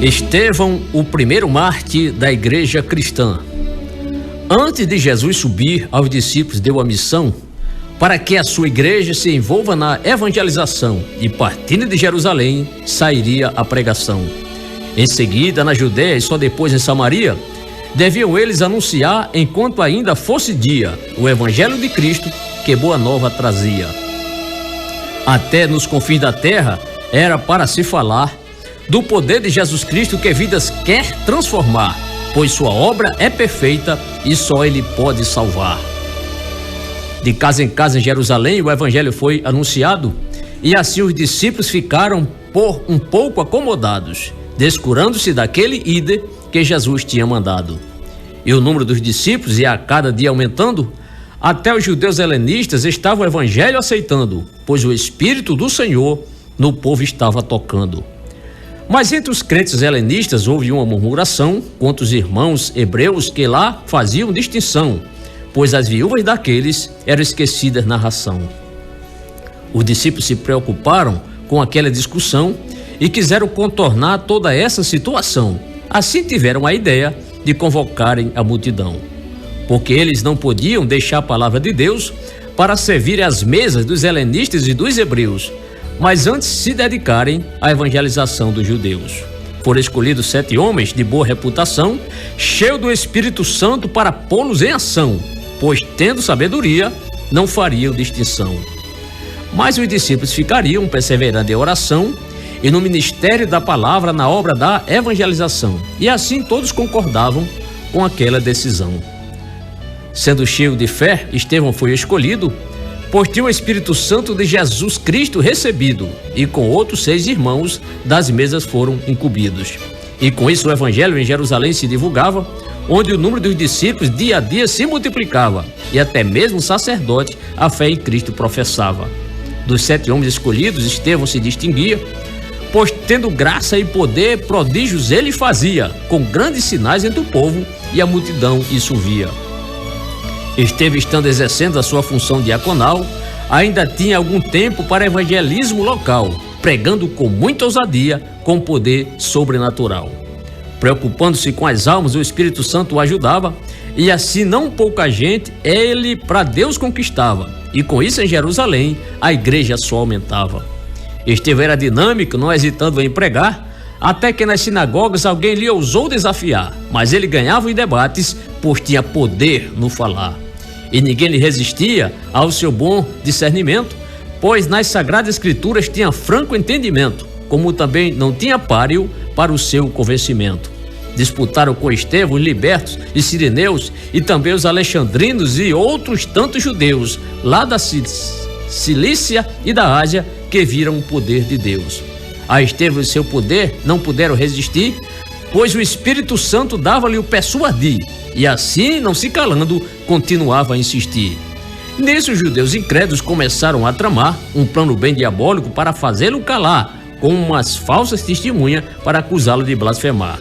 Estevão, o primeiro mártir da igreja cristã. Antes de Jesus subir aos discípulos, deu a missão para que a sua igreja se envolva na evangelização e, partindo de Jerusalém, sairia a pregação. Em seguida, na Judéia e só depois em Samaria, deviam eles anunciar, enquanto ainda fosse dia, o evangelho de Cristo que boa nova trazia. Até nos confins da terra era para se falar do poder de Jesus Cristo que vidas quer transformar, pois sua obra é perfeita e só ele pode salvar. De casa em casa em Jerusalém o evangelho foi anunciado e assim os discípulos ficaram por um pouco acomodados, descurando-se daquele ídolo que Jesus tinha mandado. E o número dos discípulos ia a cada dia aumentando, até os judeus helenistas estavam o evangelho aceitando, pois o Espírito do Senhor no povo estava tocando. Mas entre os crentes helenistas houve uma murmuração contra os irmãos hebreus que lá faziam distinção, pois as viúvas daqueles eram esquecidas na ração. Os discípulos se preocuparam com aquela discussão e quiseram contornar toda essa situação. Assim tiveram a ideia de convocarem a multidão, porque eles não podiam deixar a palavra de Deus para servir às mesas dos helenistas e dos hebreus, mas antes se dedicarem à evangelização dos judeus. Foram escolhidos 7 homens de boa reputação, cheios do Espírito Santo para pô-los em ação, pois tendo sabedoria, não fariam distinção. Mas os discípulos ficariam perseverando em oração e no ministério da palavra na obra da evangelização, e assim todos concordavam com aquela decisão. Sendo cheio de fé, Estevão foi escolhido, pois tinha o Espírito Santo de Jesus Cristo recebido, e com outros 6 irmãos das mesas foram incumbidos. E com isso o evangelho em Jerusalém se divulgava, onde o número dos discípulos dia a dia se multiplicava, e até mesmo o sacerdote a fé em Cristo professava. Dos 7 homens escolhidos, Estevão se distinguia, pois tendo graça e poder, prodígios ele fazia, com grandes sinais entre o povo, e a multidão isso via. Estevão, estando exercendo a sua função diaconal, ainda tinha algum tempo para evangelismo local, pregando com muita ousadia, com poder sobrenatural. Preocupando-se com as almas, o Espírito Santo o ajudava, e assim não pouca gente ele para Deus conquistava, e com isso em Jerusalém a igreja só aumentava. Estevão era dinâmico, não hesitando em pregar, até que nas sinagogas alguém lhe ousou desafiar, mas ele ganhava em debates, pois tinha poder no falar. E ninguém lhe resistia ao seu bom discernimento, pois nas sagradas escrituras tinha franco entendimento, como também não tinha páreo para o seu convencimento. Disputaram com Estevão os libertos e sirineus, e também os alexandrinos e outros tantos judeus, lá da Cilícia e da Ásia, que viram o poder de Deus. A Estevão e seu poder não puderam resistir, pois o Espírito Santo dava-lhe o persuadir, e assim, não se calando, continuava a insistir. Nisso, os judeus incrédulos começaram a tramar um plano bem diabólico para fazê-lo calar, com umas falsas testemunhas para acusá-lo de blasfemar.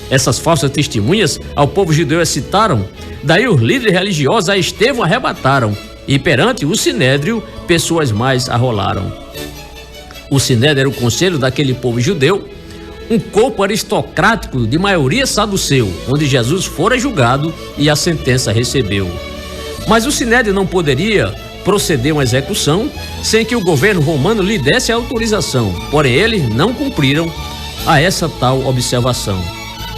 Essas falsas testemunhas ao povo judeu excitaram, daí os líderes religiosos a Estevão arrebataram, e perante o sinédrio, pessoas mais arrolaram. O sinédrio era o conselho daquele povo judeu, um corpo aristocrático de maioria saduceu, onde Jesus fora julgado e a sentença recebeu. Mas o sinédrio não poderia proceder uma execução sem que o governo romano lhe desse a autorização, porém eles não cumpriram a essa tal observação.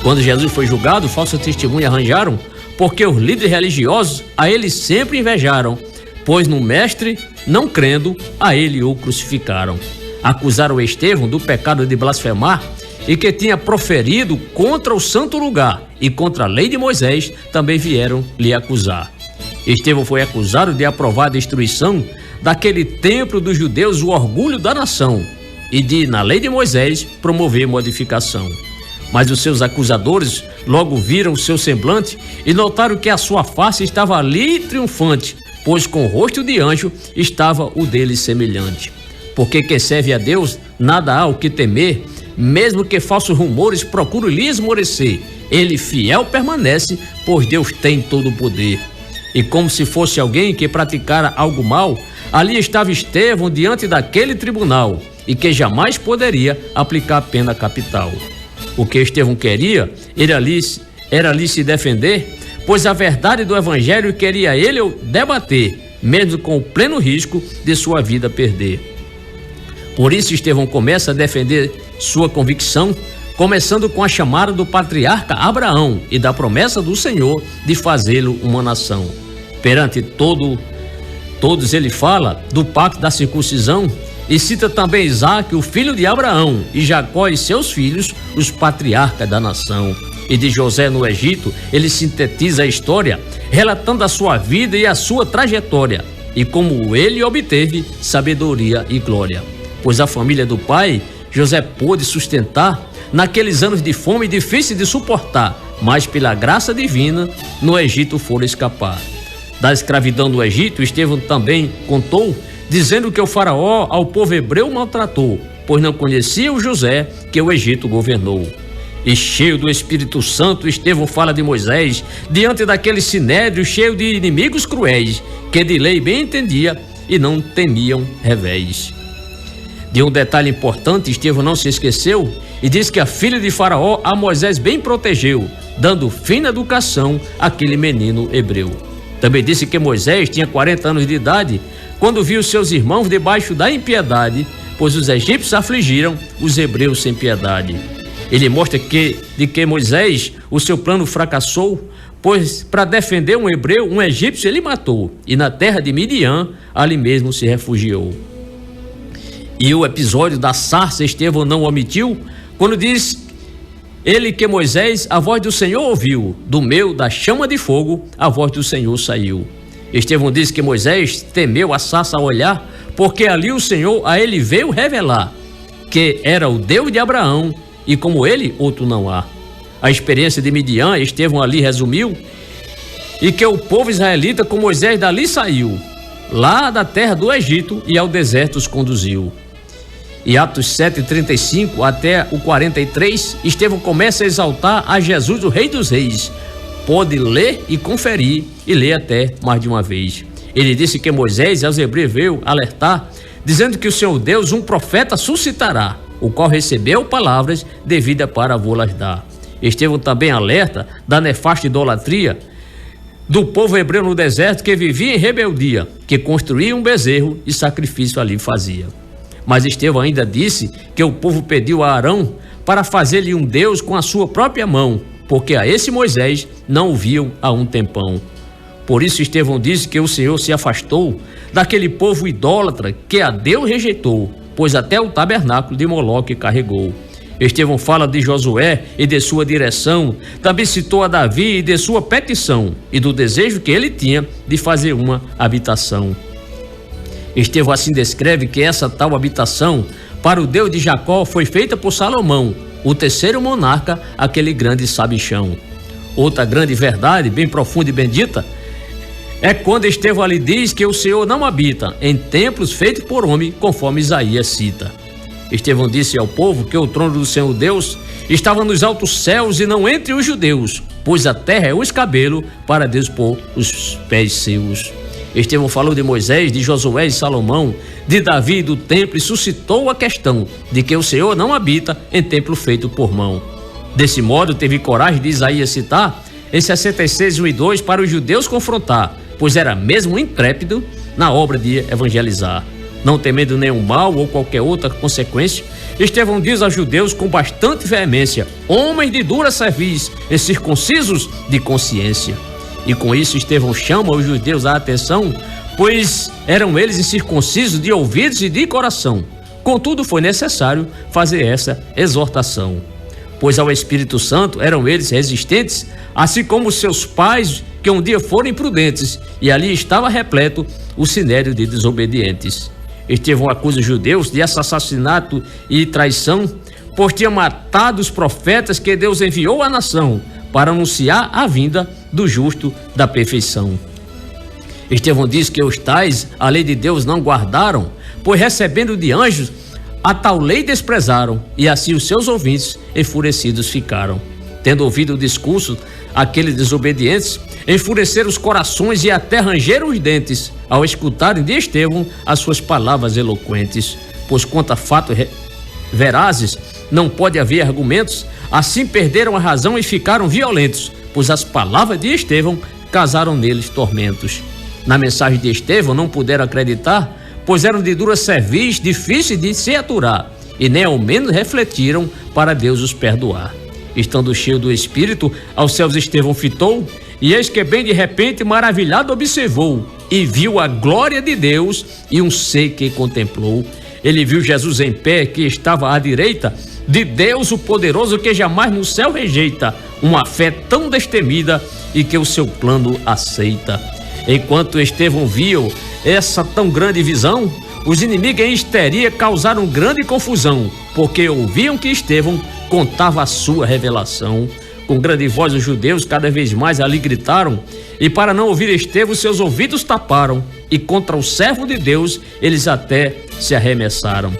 Quando Jesus foi julgado, falsas testemunhas arranjaram, porque os líderes religiosos a ele sempre invejaram, pois no mestre, não crendo, a ele o crucificaram. Acusaram Estevão do pecado de blasfemar e que tinha proferido contra o santo lugar, e contra a lei de Moisés também vieram lhe acusar. Estevão foi acusado de aprovar a destruição daquele templo dos judeus, o orgulho da nação, e de, na lei de Moisés, promover modificação. Mas os seus acusadores logo viram o seu semblante e notaram que a sua face estava ali triunfante, pois com o rosto de anjo estava o dele semelhante. Porque quem serve a Deus, nada há o que temer, mesmo que falsos rumores procurem lhe esmorecer. Ele fiel permanece, pois Deus tem todo o poder. E como se fosse alguém que praticara algo mal, ali estava Estevão diante daquele tribunal, e que jamais poderia aplicar a pena capital. O que Estevão queria era ali se defender, pois a verdade do evangelho queria ele debater, mesmo com o pleno risco de sua vida perder. Por isso Estevão começa a defender sua convicção, começando com a chamada do patriarca Abraão e da promessa do Senhor de fazê-lo uma nação. Perante todos ele fala do pacto da circuncisão e cita também Isaque, o filho de Abraão, e Jacó e seus filhos, os patriarcas da nação. E de José no Egito, ele sintetiza a história, relatando a sua vida e a sua trajetória, e como ele obteve sabedoria e glória. Pois a família do pai, José pôde sustentar naqueles anos de fome difícil de suportar, mas pela graça divina, no Egito foram escapar. Da escravidão no Egito, Estevão também contou, dizendo que o faraó ao povo hebreu maltratou, pois não conhecia o José que o Egito governou. E cheio do Espírito Santo, Estevão fala de Moisés, diante daquele sinédrio cheio de inimigos cruéis, que de lei bem entendia e não temiam revés. De um detalhe importante, Estevão não se esqueceu e diz que a filha de Faraó a Moisés bem protegeu, dando fina educação àquele menino hebreu. Também disse que Moisés tinha 40 anos de idade quando viu seus irmãos debaixo da impiedade, pois os egípcios afligiram os hebreus sem piedade. Ele mostra de que Moisés, o seu plano fracassou, pois para defender um hebreu, um egípcio ele matou, e na terra de Midian, ali mesmo se refugiou. E o episódio da sarça Estevão não omitiu, quando diz ele que Moisés, a voz do Senhor ouviu, do meio da chama de fogo, a voz do Senhor saiu. Estevão diz que Moisés temeu a sarça ao olhar, porque ali o Senhor a ele veio revelar, que era o Deus de Abraão, e como ele, outro não há. A experiência de Midian, Estevão ali resumiu, e que o povo israelita com Moisés dali saiu, lá da terra do Egito, e ao deserto os conduziu. E Atos 7:35 até o 43, Estevão começa a exaltar a Jesus, o Rei dos Reis. Pode ler e conferir, e ler até mais de uma vez. Ele disse que Moisés aos hebreus veio alertar, dizendo que o Senhor Deus um profeta suscitará, o qual recebeu palavras devidas para vô-las dar. Estevão também alerta da nefasta idolatria do povo hebreu no deserto, que vivia em rebeldia, que construía um bezerro e sacrifício ali fazia. Mas Estevão ainda disse que o povo pediu a Arão para fazer-lhe um Deus com a sua própria mão, porque a esse Moisés não o viam há um tempão. Por isso Estevão disse que o Senhor se afastou daquele povo idólatra que a Deus rejeitou, pois até o tabernáculo de Moloque carregou. Estevão fala de Josué e de sua direção, também citou a Davi e de sua petição e do desejo que ele tinha de fazer uma habitação. Estevão assim descreve que essa tal habitação para o Deus de Jacó foi feita por Salomão, o terceiro monarca, aquele grande sabichão. Outra grande verdade, bem profunda e bendita, é quando Estevão ali diz que o Senhor não habita em templos feitos por homem, conforme Isaías cita. Estevão disse ao povo que o trono do Senhor Deus estava nos altos céus e não entre os judeus, pois a terra é o escabelo para Deus pôr os pés seus. Estevão falou de Moisés, de Josué e Salomão, de Davi e do templo, e suscitou a questão de que o Senhor não habita em templo feito por mão. Desse modo, teve coragem de Isaías citar em 66, 1 e 2 para os judeus confrontar, pois era mesmo intrépido na obra de evangelizar. Não temendo nenhum mal ou qualquer outra consequência, Estevão diz aos judeus com bastante veemência: homens de dura cerviz e circuncisos de consciência. E com isso Estevão chama os judeus à atenção, pois eram eles incircuncisos de ouvidos e de coração. Contudo, foi necessário fazer essa exortação, pois ao Espírito Santo eram eles resistentes, assim como seus pais, que um dia foram imprudentes, e ali estava repleto o sinédrio de desobedientes. Estevão acusa os judeus de assassinato e traição, pois tinha matado os profetas que Deus enviou à nação para anunciar a vinda do justo da perfeição. Estevão diz que os tais a lei de Deus não guardaram, pois recebendo de anjos a tal lei desprezaram, e assim os seus ouvintes enfurecidos ficaram. Tendo ouvido o discurso, aqueles desobedientes enfureceram os corações e até rangeram os dentes ao escutarem de Estevão as suas palavras eloquentes, pois conta fatos verazes não pode haver argumentos, assim perderam a razão e ficaram violentos, pois as palavras de Estevão causaram neles tormentos. Na mensagem de Estevão não puderam acreditar, pois eram de dura cerviz, difíceis de se aturar, e nem ao menos refletiram para Deus os perdoar. Estando cheio do Espírito, aos céus Estevão fitou, e eis que bem de repente maravilhado observou, e viu a glória de Deus e um ser que contemplou. Ele viu Jesus em pé, que estava à direita de Deus o poderoso, que jamais no céu rejeita uma fé tão destemida e que o seu plano aceita. Enquanto Estevão viu essa tão grande visão, os inimigos em histeria causaram grande confusão, porque ouviam que Estevão contava a sua revelação. Com grande voz os judeus cada vez mais ali gritaram, e para não ouvir Estevão seus ouvidos taparam, e contra o servo de Deus eles até se arremessaram.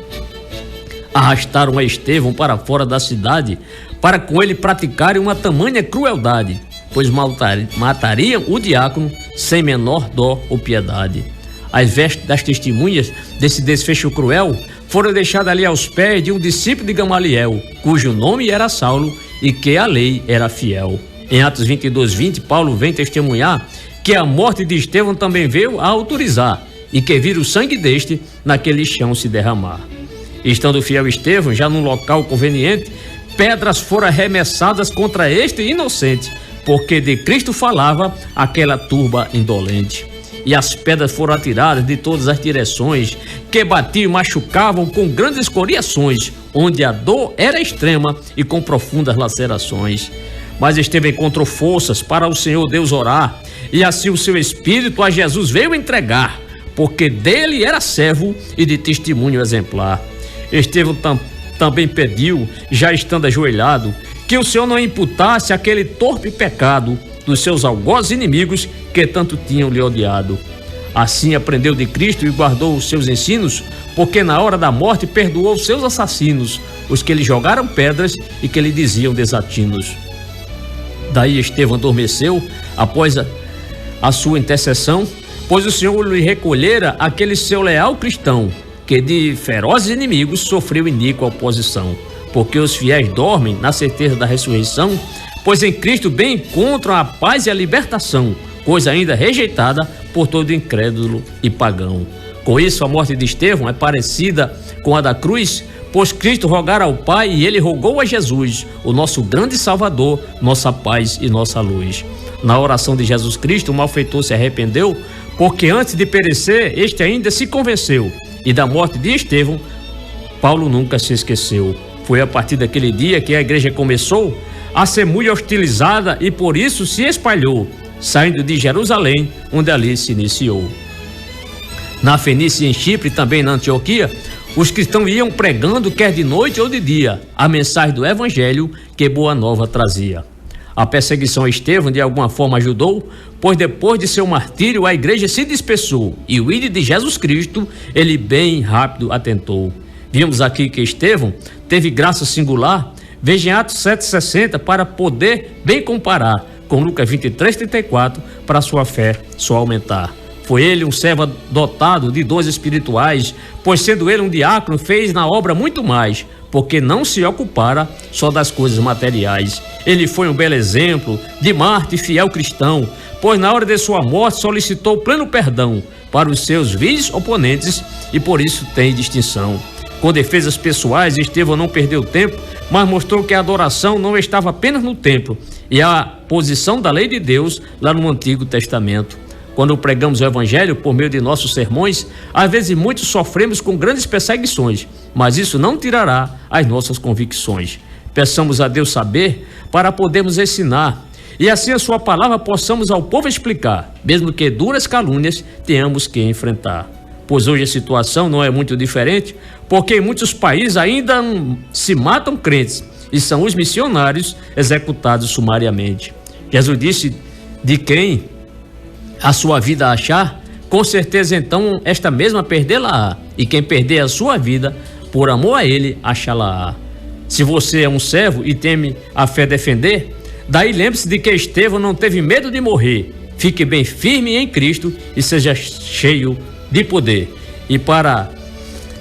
Arrastaram a Estevão para fora da cidade, para com ele praticarem uma tamanha crueldade, pois matariam o diácono sem menor dó ou piedade. As vestes das testemunhas desse desfecho cruel foram deixadas ali aos pés de um discípulo de Gamaliel, cujo nome era Saulo e que a lei era fiel. Em Atos 22:20, Paulo vem testemunhar que a morte de Estevão também veio a autorizar e que vira o sangue deste naquele chão se derramar. Estando o fiel Estevão já num local conveniente, pedras foram arremessadas contra este inocente, porque de Cristo falava aquela turba indolente. E as pedras foram atiradas de todas as direções, que batiam e machucavam com grandes escoriações, onde a dor era extrema e com profundas lacerações. Mas Estevão encontrou forças para o Senhor Deus orar, e assim o seu espírito a Jesus veio entregar, porque dele era servo e de testemunho exemplar. Estevão também pediu, já estando ajoelhado, que o Senhor não imputasse aquele torpe pecado dos seus algozes inimigos que tanto tinham lhe odiado. Assim aprendeu de Cristo e guardou os seus ensinos, porque na hora da morte perdoou os seus assassinos, os que lhe jogaram pedras e que lhe diziam desatinos. Daí Estevão adormeceu após a sua intercessão, pois o Senhor lhe recolhera aquele seu leal cristão, que de ferozes inimigos sofreu iníqua oposição. Porque os fiéis dormem na certeza da ressurreição, pois em Cristo bem encontram a paz e a libertação, coisa ainda rejeitada por todo incrédulo e pagão. Com isso, a morte de Estevão é parecida com a da cruz, pois Cristo rogara ao Pai e ele rogou a Jesus, o nosso grande Salvador, nossa paz e nossa luz. Na oração de Jesus Cristo, o malfeitor se arrependeu, porque antes de perecer, este ainda se convenceu, e da morte de Estevão, Paulo nunca se esqueceu. Foi a partir daquele dia que a igreja começou a ser muito hostilizada e por isso se espalhou, saindo de Jerusalém, onde ali se iniciou. Na Fenícia e em Chipre, também na Antioquia, os cristãos iam pregando, quer de noite ou de dia, a mensagem do evangelho que Boa Nova trazia. A perseguição a Estevão de alguma forma ajudou, pois depois de seu martírio a igreja se dispersou e o ídolo de Jesus Cristo ele bem rápido atentou. Vimos aqui que Estevão teve graça singular, veja em Atos 7,60 para poder bem comparar com Lucas 23,34 para sua fé só aumentar. Foi ele um servo dotado de dons espirituais, pois sendo ele um diácono fez na obra muito mais, porque não se ocupara só das coisas materiais. Ele foi um belo exemplo de mártir fiel cristão, pois na hora de sua morte solicitou pleno perdão para os seus vis oponentes e por isso tem distinção. Com defesas pessoais, Estevão não perdeu tempo, mas mostrou que a adoração não estava apenas no templo e a posição da lei de Deus lá no Antigo Testamento. Quando pregamos o evangelho por meio de nossos sermões, às vezes muitos sofremos com grandes perseguições, mas isso não tirará as nossas convicções. Peçamos a Deus saber para podermos ensinar e assim a sua palavra possamos ao povo explicar, mesmo que duras calúnias tenhamos que enfrentar. Pois hoje a situação não é muito diferente, porque em muitos países ainda se matam crentes e são os missionários executados sumariamente. Jesus disse: de quem a sua vida achar, com certeza então esta mesma perdê-la-á, e quem perder a sua vida, por amor a ele, achá-la-á. Se você é um servo e teme a fé defender, daí lembre-se de que Estevão não teve medo de morrer. Fique bem firme em Cristo e seja cheio de poder. E para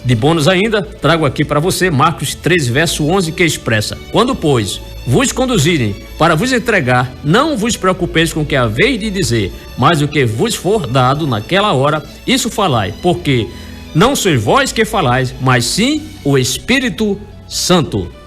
De bônus ainda, trago aqui para você Marcos 13, verso 11, que expressa: quando, pois, vos conduzirem para vos entregar, não vos preocupeis com o que haveis de dizer, mas o que vos for dado naquela hora, isso falai, porque não sois vós que falais, mas sim o Espírito Santo.